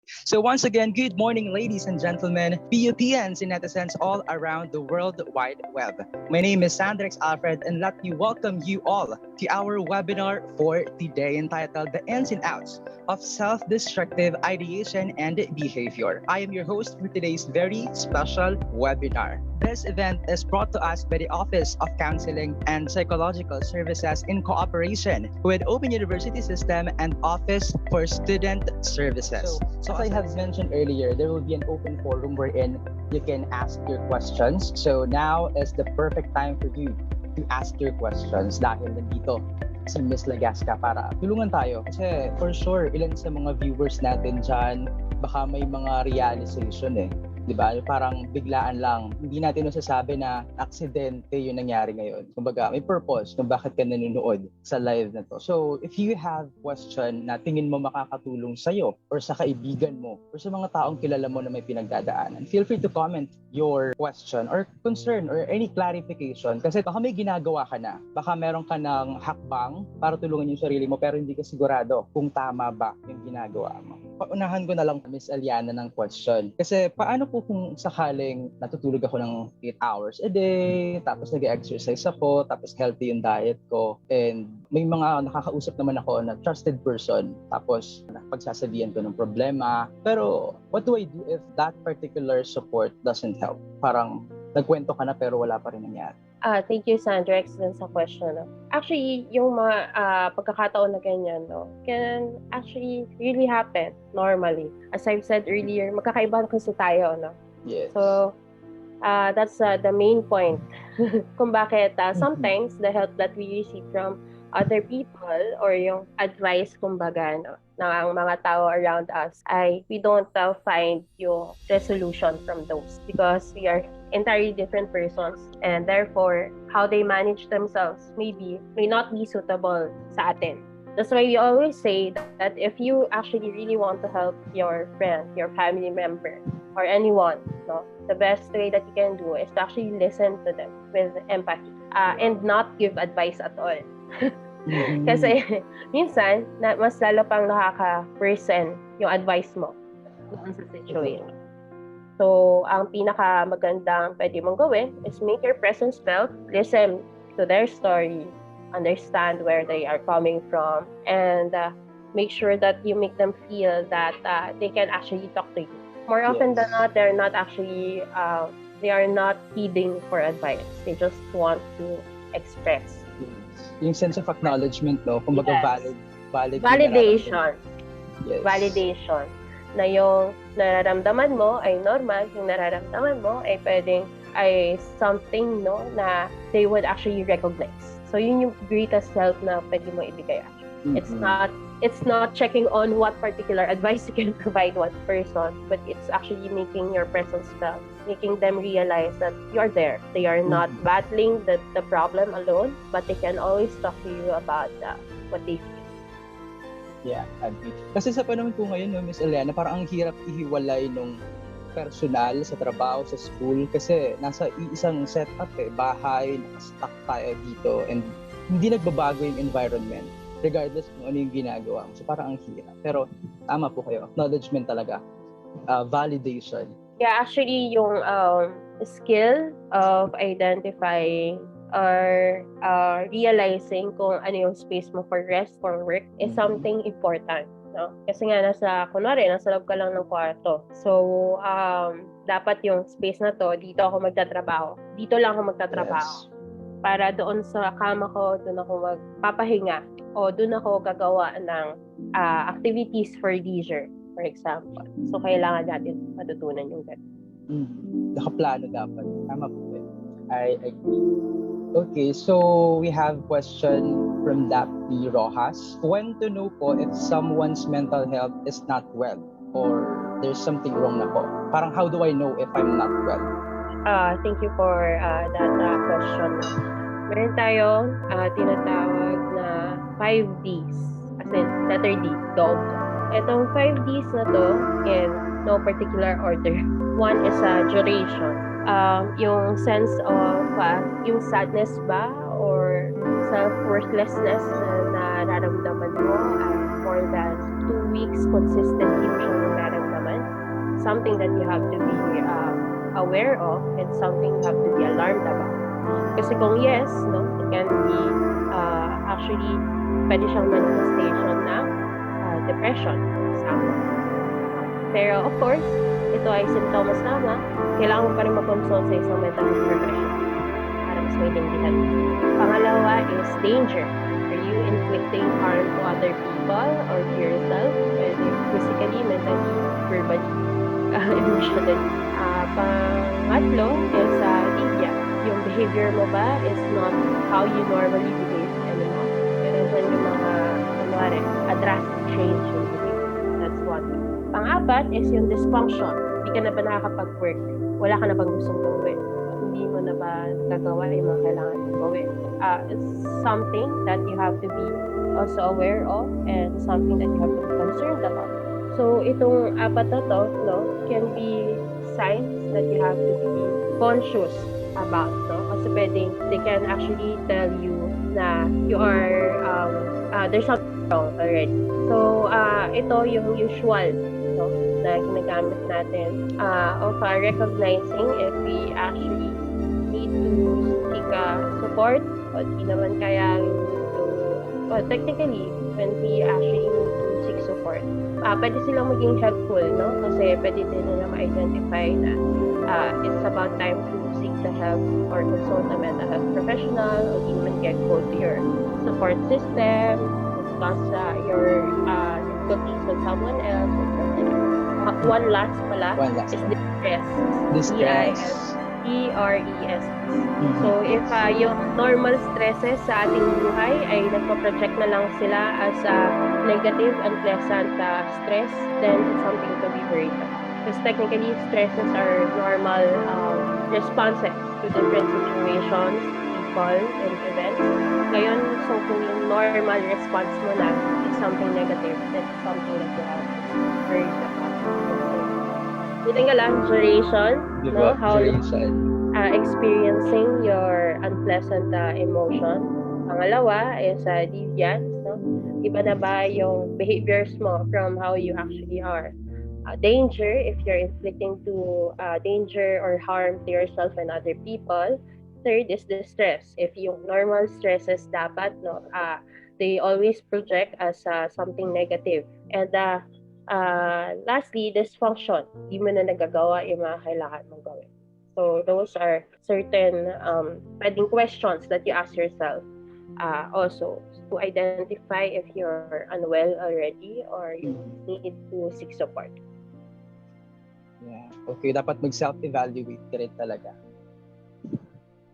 So once again, good morning, ladies and gentlemen, PUPNs and netizens all around the World Wide Web. My name is Sandrex Alfred, and let me welcome you all to our webinar for today entitled The Ins and Outs of Self-Destructive Ideation and Behavior. I am your host for today's very special webinar. This event is brought to us by the Office of Counseling and Psychological Services in cooperation with Open University System and Office for Student Services. So as I have mentioned earlier, there will be an open forum wherein you can ask your questions. So now is the perfect time for you to ask your questions dahil nandito si Miss Lagasca para tulungan tayo. Kasi for sure, ilan sa mga viewers natin dyan, baka may mga realization Di ba? Parang biglaan lang. Hindi natin masasabi na aksidente yung nangyari ngayon. Kumbaga, may purpose kung bakit ka nanonood sa live na to. So, if you have question na tingin mo makakatulong sa'yo or sa kaibigan mo or sa mga taong kilala mo na may pinagdadaanan, feel free to comment your question or concern or any clarification. Kasi baka may ginagawa ka na. Baka meron ka ng hakbang para tulungan yung sarili mo pero hindi ka sigurado kung tama ba yung ginagawa mo. Paunahan ko na lang, Miss Alyannah, ng question. Kasi paano po kung sakaling natutulog ako ng 8 hours a day, tapos nag-exercise ako, tapos healthy yung diet ko, and may mga nakakausap naman ako na trusted person, tapos pagsasabihan ko ng problema. Pero what do I do if that particular support doesn't help? Parang nagkwento ka na pero wala pa rin nangyari. Thank you, Sandrex, dun sa question. Actually, yung mga pagkakataon na ganyan, can actually really happen normally. As I've said earlier, magkakaiba kasi tayo, Yes. So, that's the main point kung bakit sometimes the help that we receive from other people or yung advice, kumbaga, ng mga tao around us, we don't find yung resolution from those because we are entirely different persons, and therefore how they manage themselves may not be suitable sa atin. That's why we always say that if you actually really want to help your friend, your family member, or anyone, the best way that you can do is to actually listen to them with empathy and not give advice at all. Kasi minsan mas lalo pang nakaka-person yung advice mo doon sa situation. So, ang pinaka-magandang pwede mong gawin is make your presence felt, listen to their story, understand where they are coming from, and make sure that you make them feel that they can actually talk to you. More often than not, they're not actually, they are not pleading for advice. They just want to express. Yung sense of acknowledgement, kumbaga validation. Yes. Validation. Na yung nararamdaman mo ay normal, yung nararamdaman mo ay pwedeng ay something na they would actually recognize. So yun yung greatest help na pwede mo ibigay. It's not checking on what particular advice you can provide one person, but it's actually making your presence felt, making them realize that you are there. They are not battling the problem alone, but they can always talk to you about what they feel. Yeah, agree. Kasi sa panahon po ngayon, Miss Alyannah, parang ang hirap ihiwalay nung personal sa trabaho, sa school, kasi nasa isang setup bahay, nakastuck tayo dito, and hindi nagbabago yung environment, regardless kung ano yung ginagawa mo. So parang ang hirap. Pero tama po kayo, acknowledgement talaga, validation. Yeah, actually, yung skill of identifying or realizing kung ano yung space mo for rest, for work, is something important. Kasi nga, nasa loob ka lang ng kwarto. So, dapat yung space na to, dito ako magtatrabaho. Dito lang ako magtatrabaho. Yes. Para doon sa kama ko, doon ako magpapahinga. O doon ako gagawa ng activities for leisure, for example. So, kailangan natin matutunan yung ganun. Nakaplano dapat. Tama po. I agree. Okay, so we have question from Daphne Rojas. When to know po if someone's mental health is not well or there's something wrong na po? Parang how do I know if I'm not well? Thank you for that question. Meron tayong tinatawag na 5Ds, as in letter D, dog. Itong 5Ds na to in no particular order. One is duration. Yung sense of yung sadness ba or self-worthlessness na nararamdaman mo more than 2 weeks consistently mo siyang nararamdaman. something that you have to be aware of and something you have to be alarmed about. Kasi kung yes, no, it can be actually pwede siyang manifestation ng depression. Kasama. Pero of course, ito ay simptomas lamang, kailangan mo pa rin mag-consult sa isang mental health professional para mas maintindihan. Pangalawa is danger. Are you inflicting harm to other people or to yourself, whether physically, mentally, verbally, emotionally? Pangatlo is Lydia. Yung behavior mo ba is not how you normally behave anymore. Pero dyan yung mga, kunwari, a drastic change in behavior. That's one. Pang-apat is yung dysfunction. Hindi ka na ba nakakapag-work? Wala ka na bang gustong gawin? Hindi mo na ba nagagawa yung mga kailangan mong gawin? It's something that you have to be also aware of and something that you have to be concerned about. So, itong apat na to, no, can be signs that you have to be conscious about, no? Kasi pwedeng, they can actually tell you na you are, there's something wrong already. So, ito yung usual, no, na ginagamit natin of recognizing if we actually need to seek support o di naman kaya technically, when we actually need to seek support, pwede silang maging helpful, no? Kasi pwede din nila ma-identify na it's about time to seek the help or consult a mental health professional or even go to your support system, discuss your difficulties with someone else or something. One last is distress. Distress. DRES. So, if yung normal stresses sa ating buhay ay nagpa-project na lang sila as negative, unpleasant stress, then it's something to be worried about. Because technically, stresses are normal responses to different situations, people, and events. Ngayon, so kung yung normal response mo na is something negative, that's something that you have to be worried about. Buti nga lang, duration, no? How experiencing your unpleasant emotion. Pangalawa is deviance, no? Iba na ba yung behaviors mo from how you actually are? Danger, if you're inflicting to danger or harm to yourself and other people. Third is distress. If yung normal stresses dapat, no, they always project as something negative. And lastly, dysfunction. Di mo na nagagawa yung mga kailangan mong gawin. So those are certain pwedeng questions that you ask yourself also to identify if you're unwell already or you need to seek support. Yeah. Okay, dapat mag-self-evaluate ka rin talaga.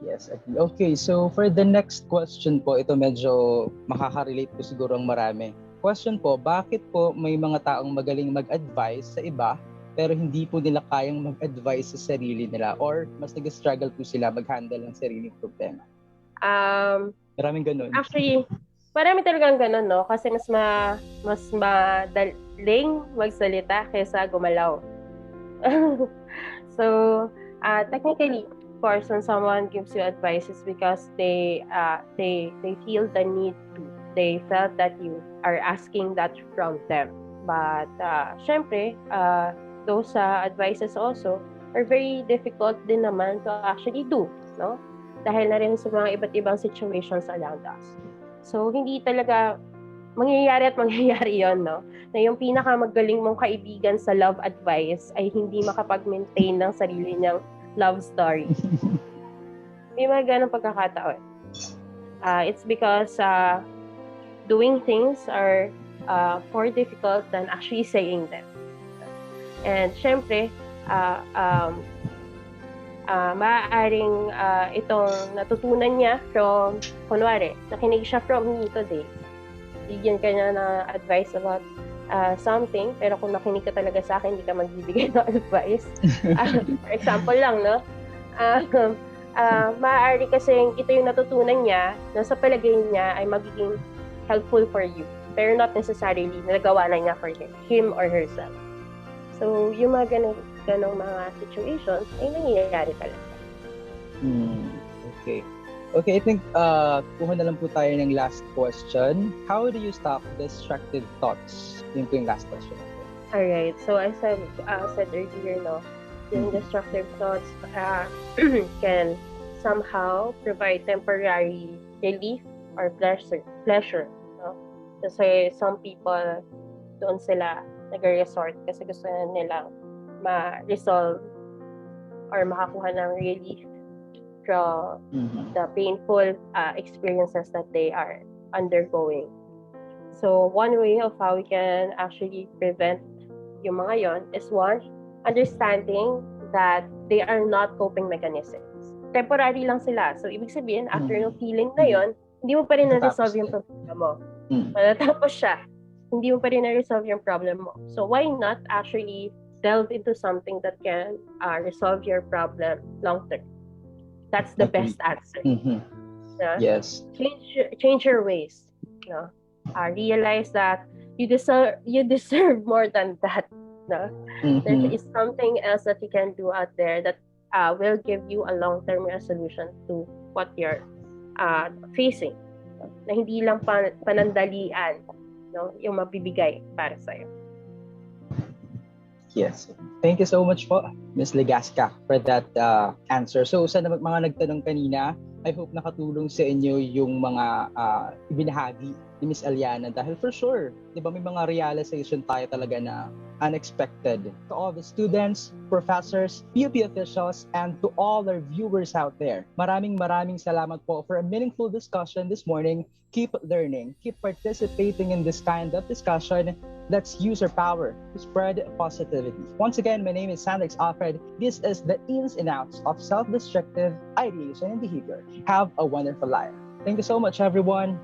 Yes. Okay, so for the next question po, ito medyo makaka-relate po siguro ang marami. Question po, bakit po may mga taong magaling mag-advise sa iba pero hindi po nila kayang mag-advise sa sarili nila or mas nag-struggle po sila mag-handle ng sariling problema? Maraming ganun. Actually, marami talagang ganun, no? Kasi mas madaling magsalita kaysa gumalaw. So, technically, of course, when someone gives you advice, it's because they feel the need to. They felt that you are asking that from them. But, syempre, those advices also are very difficult din naman to actually do, no? Dahil na rin sa mga iba't ibang situations around us. So, hindi talaga mangyayari yon, no? Na yung pinakamagaling mong kaibigan sa love advice ay hindi makapag-maintain ng sarili niyang love story. May mga ganong pagkakataon. It's because doing things are more difficult than actually saying them. And syempre, maaaring itong natutunan niya from, kunwari, nakinig siya from me today. Bigyan ka niya na advice about something, pero kung nakinig ka talaga sa akin, hindi ka magbibigay ng advice. For example lang, no? Maaari kasi ito yung natutunan niya na sa palagay niya ay magiging helpful for you, pero not necessarily nagawa na niya for him or herself. So, yung mga ganong mga situations ay nangyayari talaga. Okay. Okay, I think kuha na lang po tayo ng last question. How do you stop destructive thoughts? Yun po yung last question. All right. So as I said earlier, no, yung destructive thoughts can somehow provide temporary relief or pleasure. No? Kasi some people, doon sila nag-resort kasi gusto nilang ma-resolve or makakuha ng relief from the painful experiences that they are undergoing. So one way of how we can actually prevent yung mga yon is one, understanding that they are not coping mechanisms. Temporary lang sila. So ibig sabihin, after ng feeling na yon, hindi mo pa rin na-resolve yung problema mo. Matatapos siya, hindi mo pa rin na-resolve yung problem mo. So why not actually delve into something that can resolve your problem long term? That's the best answer. Yes. Change your ways. No? Realize that you deserve more than that. No? There is something else that you can do out there that will give you a long-term resolution to what you're facing. No? Na hindi lang panandalian, no, yung mabibigay para sa'yo. Yes. Thank you so much po, Ms. Lagasca, for that answer. So sa mga nagtanong kanina, I hope nakatulong sa inyo yung mga ibinahagi ni Ms. Alyannah dahil for sure, di ba may mga realization tayo talaga na unexpected. To all the students, professors, PUP officials, and to all our viewers out there, maraming salamat po for a meaningful discussion this morning. Keep learning, keep participating in this kind of discussion. Let's use our power to spread positivity. Once again, my name is Sandrix Alfred. This is the ins and outs of self-destructive ideation and behavior. Have a wonderful life. Thank you so much, everyone.